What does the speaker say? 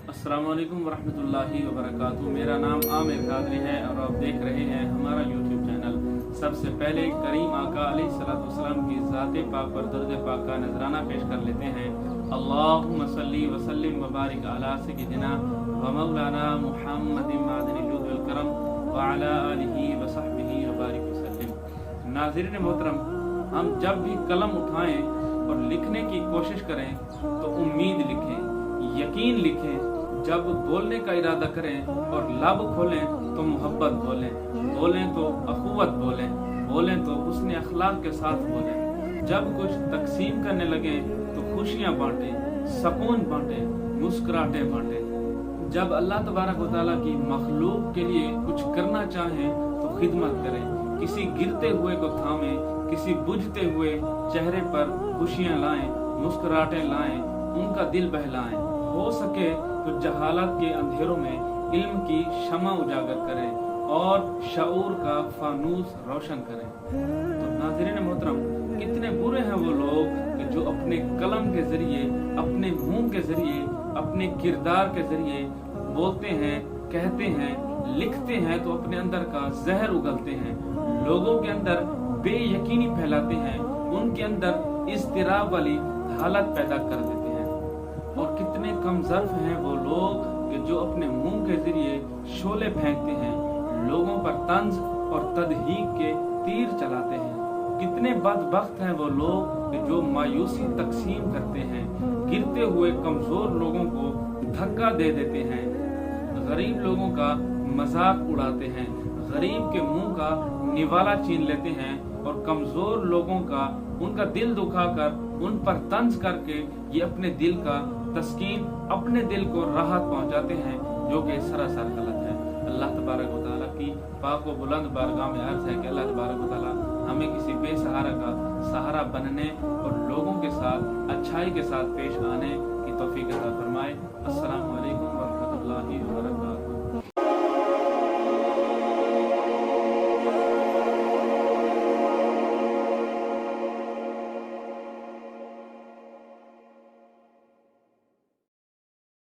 अस्सलाम वालेकुम वरहमतुल्लाहि वबरकातुहू। मेरा नाम आमिर कादरी है और आप देख रहे हैं हमारा यूट्यूब चैनल। सबसे पहले करीम आका अलैहिस्सलाम की ज़ाते पाक पर दर्द पाक का नजराना पेश कर लेते हैं। अल्लाहुम्मा सल्ली व सल्लिम व बारिक अला सय्यिदिना व मौलाना मुहम्मदिन मादनिल जुद वल करम व अला आलिहि व सहबिहि व बारिक वसल्लिम। नाज़रीन मोहतरम, हम जब भी कलम उठाएं और लिखने की कोशिश करें तो उम्मीद लिखें, यकीन लिखें। जब बोलने का इरादा करें और लब खोलें तो मोहब्बत बोलें, बोलें तो अखुवत बोलें, बोलें तो हुस्न अखलाक के साथ बोलें। जब कुछ तकसीम करने लगे तो खुशियाँ बांटें, सुकून बांटें, मुस्कुराहटें बांटें। जब अल्लाह तबारक व तआला की मखलूक के लिए कुछ करना चाहें तो खिदमत करें, किसी गिरते हुए को थामें, किसी बुझते हुए चेहरे पर खुशियाँ लाएं, मुस्कुराहटें लाएं, उनका दिल बहलाएं। हो सके तो जहालत के अंधेरों में इल्म की शमा उजागर करें और शऊर का फानूस रोशन करें। तो नाज़रीन मोहतरम, कितने बुरे हैं वो लोग कि जो अपने कलम के जरिए, अपने मुंह के जरिए, अपने किरदार के जरिए बोलते हैं, कहते हैं, लिखते हैं तो अपने अंदर का जहर उगलते हैं, लोगों के अंदर बेयकीनी फैलाते हैं, उनके अंदर इज़्तिराब वाली हालत पैदा कर देते हैं। और कितने कम ज़र्फ हैं वो लोग कि जो अपने मुंह के जरिए शोले फेंकते हैं, लोगों पर तंज और तदहीक के तीर चलाते हैं। कितने बदबख्त हैं वो लोग कि जो मायूसी तकसीम करते हैं, गिरते हुए कमजोर लोगों को धक्का दे देते हैं, गरीब लोगों का मजाक उड़ाते हैं, गरीब के मुंह का निवाला छीन लेते हैं और कमजोर लोगों का, उनका दिल दुखाकर उन पर तंज करके ये अपने दिल का तस्कीन, अपने दिल को राहत पहुंचाते हैं, जो कि सरासर गलत है। अल्लाह तबारक व तआला की पाक व बुलंद बारगाह में अर्ज है कि अल्लाह तबारक व तआला हमें किसी बेसहारा का सहारा बनने और लोगों के साथ अच्छाई के साथ पेश आने की तौफीक अता फरमाए। अस्सलामु अलैकुम व रहमतुल्लाहि व बरकातहू।